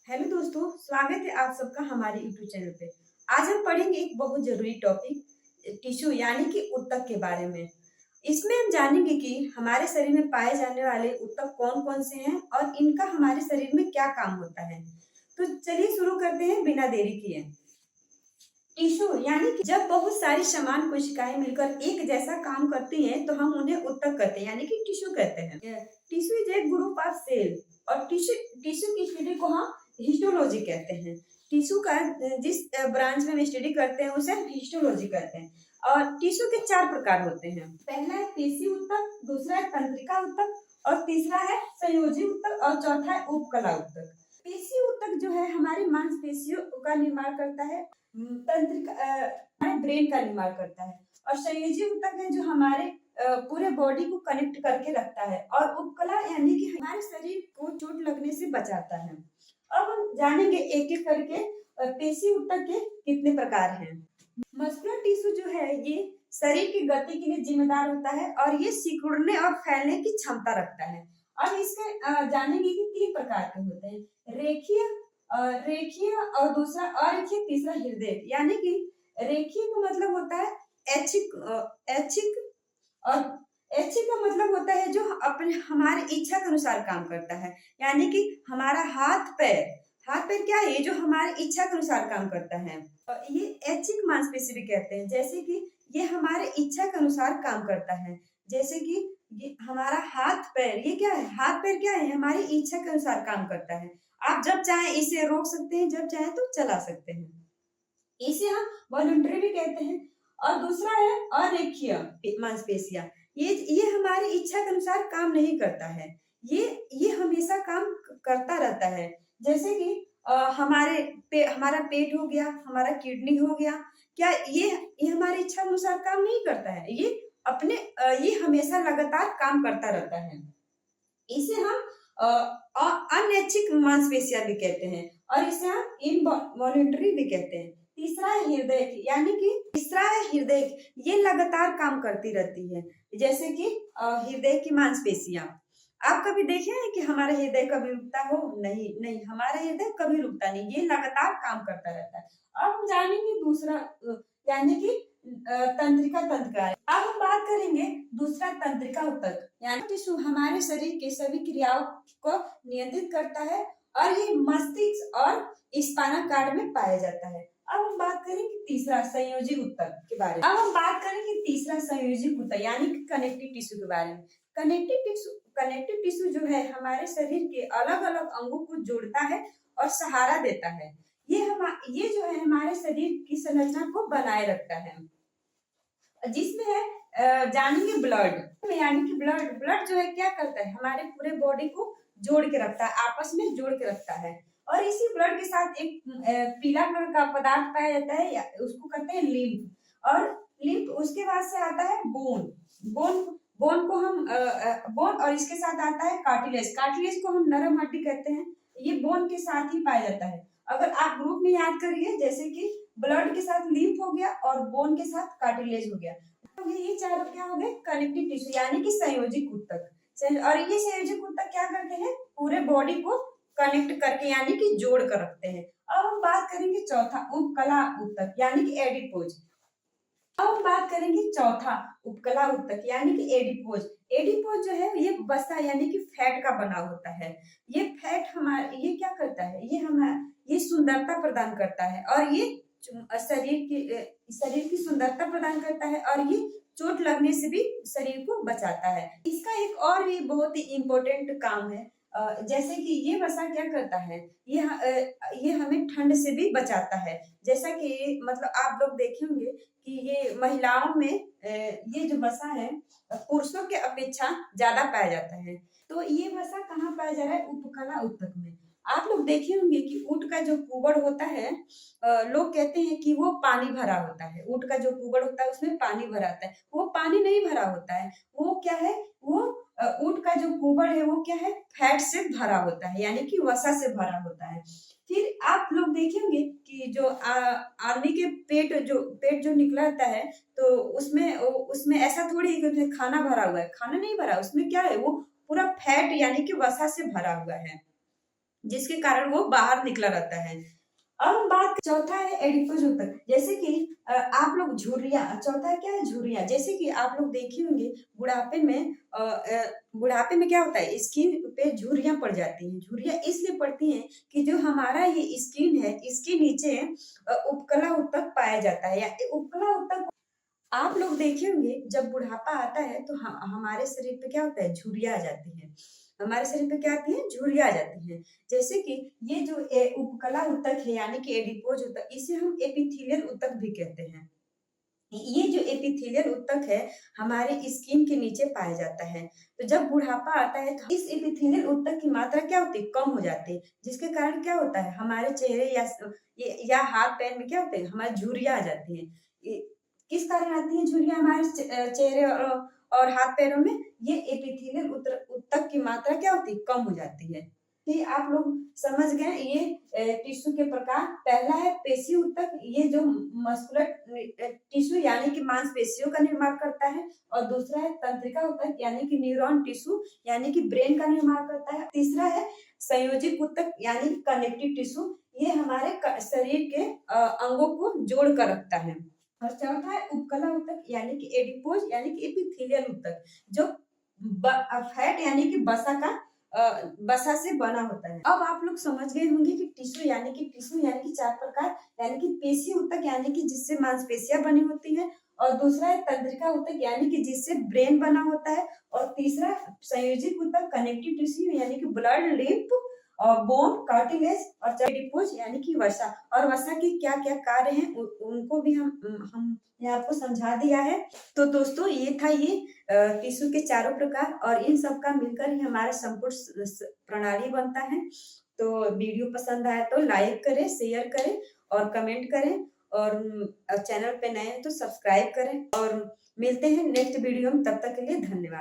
Hello दोस्तों, स्वागत है आप सबका हमारे यूट्यूब चैनल पे। आज हम पढ़ेंगे एक बहुत जरूरी टॉपिक टिश्यू यानी कि ऊतक के बारे में। इसमें हम जानेंगे कि हमारे शरीर में पाए जाने वाले ऊतक कौन कौन से हैं और इनका हमारे शरीर में क्या काम होता है। तो चलिए शुरू करते हैं बिना देरी किए। टिश्यू यानी कि जब बहुत सारी समान कोशिकाएं मिलकर एक जैसा काम करती हैं तो हम उन्हें ऊतक कहते हैं यानी कि टिश्यू कहते हैं। Tissue is a group of cell और टिश्यू टिश्यू की स्टडी को हम हिस्टोलॉजी कहते हैं। टिश्यू का जिस ब्रांच में हम स्टडी करते हैं उसे हिस्टोलॉजी कहते हैं। और टिश्यू के चार प्रकार होते हैं। पहला है पेशी ऊतक, दूसरा है तंत्रिका ऊतक और तीसरा है संयोजी ऊतक और चौथा है उपकला ऊतक। पेशी ऊतक जो है हमारी मांसपेशियों का निर्माण करता है। तंत्रिका हमारे ब्रेन का निर्माण करता है और संयोजी ऊतक है जो हमारे पूरे बॉडी को कनेक्ट करके रखता है और उपकला यानी कि हमारे शरीर को चोट लगने से बचाता है। अब हम जानेंगे एक एक करके पेशी ऊतक के कितने प्रकार हैं। मस्कुलर टिश्यू जो है ये शरीर की गति के लिए जिम्मेदार होता है और ये सिकुड़ने और फैलने की क्षमता रखता है। अब इसके जानेंगे कि तीन प्रकार के होते हैं, रेखीय, रेखीय और दूसरा अरेखीय, तीसरा हृदय। यानी कि रेखीय का मतलब होता है ऐच्छिक, ऐच्छिक और ऐच्छिक का मतलब होता है जो अपने हमारे इच्छा के अनुसार काम करता है। यानी कि हमारा हाथ पैर क्या है, ये जो हमारे इच्छा के अनुसार काम करता है। और ये ऐच्छिक मांसपेशी भी कहते हैं, जैसे कि ये हमारे इच्छा के अनुसार काम करता है। जैसे कि ये हमारा हाथ पैर, ये क्या है, हाथ पैर क्या है, हमारी इच्छा के अनुसार काम करता है। आप जब चाहें इसे रोक सकते हैं, जब चाहें तो चला सकते हैं। इसे हम वॉलंटरी भी कहते हैं। और दूसरा है अरेखीय मांसपेशियां। ये हमारी इच्छा के अनुसार काम नहीं करता है। ये हमेशा काम करता रहता है। जैसे कि हमारा पेट हो गया, हमारा किडनी हो गया, क्या ये हमारी इच्छा अनुसार काम नहीं करता है। ये हमेशा लगातार काम करता रहता है। इसे हम अनैच्छिक मांसपेशियां भी कहते हैं और इसे हम इनवॉल्यूंटरी भी कहते हैं। तीसरा है हृदय, यानी कि तीसरा है हृदय, ये लगातार काम करती रहती है। जैसे कि हृदय की मांसपेशियां, आप कभी देखे हैं कि हमारा हृदय कभी रुकता हो? नहीं नहीं, हमारा हृदय कभी रुकता नहीं, ये लगातार काम करता रहता है। अब हम जानेंगे दूसरा यानी कि तंत्रिका तंत्र। अब हम बात करेंगे दूसरा तंत्रिका ऊतक, यानी टिश्यू हमारे शरीर के सभी क्रियाओं को नियंत्रित करता है और ये मस्तिष्क और स्पाइनल कॉर्ड में पाया जाता है। अब हम बात करेंगे तीसरा संयोजी ऊतक के बारे में। अब हम बात करेंगे तीसरा संयोजी ऊतक यानी कि कनेक्टिव टिश्यू के बारे में। कनेक्टिव टिश्यू जो है हमारे शरीर के अलग अलग अंगों को जोड़ता है और सहारा देता है। ये जो है हमारे शरीर की संरचना को बनाए रखता है। जिसमें है जानेंगे ब्लड, यानी कि ब्लड जो है क्या करता है, हमारे पूरे बॉडी को जोड़ के रखता है, आपस में जोड़ के रखता है। और इसी ब्लड के साथ एक पीला कलर का पदार्थ पाया जाता है, उसको कहते हैं लिम्फ। और लिम्फ उसके बाद से आता है बोन बोन को हम बोन, और इसके साथ आता है कार्टिलेज को हम नरम हड्डी कहते हैं। ये बोन के साथ ही पाया जाता है। अगर आप ग्रुप में याद करिए, जैसे कि ब्लड के साथ लिम्फ हो गया और बोन के साथ कार्टिलेज हो गया, तो ये चारों क्या हो गए, कनेक्टिव टिश्यू यानी कि संयोजी ऊतक। और ये संयोजी ऊतक क्या करते हैं, पूरे बॉडी को कनेक्ट करके यानी कि जोड़ कर रखते हैं। अब हम बात करेंगे चौथा उपकला ऊतक यानी कि एडिपोज। अब हम बात करेंगे चौथा उपकला ऊतक यानी कि एडिपोज। एडिपोज जो है ये वसा यानी कि फैट का बना होता है। ये फैट ये क्या करता है, ये सुंदरता प्रदान करता है और ये शरीर की सुंदरता प्रदान करता है और ये चोट लगने से भी शरीर को बचाता है। इसका एक और भी बहुत ही इम्पोर्टेंट काम है, जैसे कि ये वसा क्या करता है, ये हमें ठंड से भी बचाता है। जैसा कि मतलब आप लोग देखे होंगे कि ये महिलाओं में ये जो वसा है पुरुषों के अपेक्षा ज्यादा पाया जाता है। तो ये वसा कहाँ पाया जा रहा है, उपकला ऊतक में। आप लोग देखे होंगे कि ऊँट का जो कुबड़ होता है, लोग कहते हैं कि वो पानी भरा होता है। ऊँट का जो कुबड़ होता है उसमें पानी भरा होता है, वो पानी नहीं भरा होता है। वो क्या है, वो ऊँट का जो कुबड़ है वो क्या है, फैट से भरा होता है यानी कि वसा से भरा होता है। फिर आप लोग देखेंगे कि जो आदमी के पेट जो निकला रहता है, तो उसमें ऐसा थोड़ी है कि खाना भरा हुआ है, खाना नहीं भरा, उसमें क्या है, वो पूरा फैट यानी कि वसा से भरा हुआ है। जिसके कारण वो बाहर निकला रहता है। अब हम बात चौथा है एडिपोज ऊतक। जैसे कि आप लोग झुर्रियां, चौथा क्या है झुर्रियां। जैसे कि आप लोग देखे होंगे बुढ़ापे में बुढ़ापे में क्या होता है, स्किन पे झुर्रियां पड़ जाती हैं। झुर्रियां इसलिए पड़ती हैं कि जो हमारा ये स्किन है, इसके नीचे उपकला ऊतक पाया जाता है, या उपकला ऊतक आप लोग देखे होंगे जब बुढ़ापा आता है तो हमारे शरीर पे क्या होता है, झुर्रियां आ जाती है। हमारे शरीर पे क्या आती है, झुर्रियां आ जाती है। जैसे कि ये जो उपकला ऊतक है यानी कि एडिपोज ऊतक, इसे हम एपिथेलियल ऊतक भी कहते हैं। ये जो एपिथेलियल ऊतक है हमारे स्किन के नीचे पाया जाता है। तो जब बुढ़ापा आता है तो इस एपिथेलियल ऊतक की मात्रा क्या होती है, कम हो जाती है, जिसके कारण क्या होता है, हमारे चेहरे या हाथ पैर में क्या होते हैं, हमारी झुर्रियां आ जाती है। किस कारण आती है झुर्रियां हमारे चेहरे और हाथ पैरों में, ये एपिथेलियल ऊतक की मात्रा क्या होती है, कम हो जाती है। कि आप लोग समझ गए ये टिश्यू के प्रकार। पहला है पेशी ऊतक, ये जो मस्कुलर टिश्यू यानी कि मांसपेशियों का निर्माण करता है। और दूसरा है तंत्रिका ऊतक यानी कि न्यूरॉन टिश्यू यानी कि ब्रेन का निर्माण करता है। तीसरा है संयोजित ऊतक यानी कनेक्टिव टिश्यू, ये हमारे शरीर के अंगों को जोड़ कर रखता है। और चौथा है उपकला ऊतक यानी कि एडिपोज यानी कि एपिथेलियल ऊतक, जो फैट यानी कि बसा से बना होता है। अब आप लोग समझ गए होंगे कि टिश्यू यानी कि चार प्रकार, यानी कि पेशी ऊतक यानी कि जिससे मांसपेशियां बनी होती है। और दूसरा है तंत्रिका ऊतक यानी कि जिससे ब्रेन बना होता है। और तीसरा संयोजित ऊतक कनेक्टिव टिश्यू यानी कि ब्लड लिम्फ और बोन कार्टिलेज। और एडिपोज यानी कि वसा। और वसा के क्या क्या कार्य हैं उनको भी हम ने आपको समझा दिया है। तो दोस्तों ये था ये टिश्यू के चारों प्रकार, और इन सब का मिलकर ही हमारा संपूर्ण प्रणाली बनता है। तो वीडियो पसंद आया तो लाइक करें, शेयर करें और कमेंट करें। और चैनल पे नए हैं तो सब्सक्राइब करें। और मिलते हैं नेक्स्ट वीडियो में, तब तक के लिए धन्यवाद।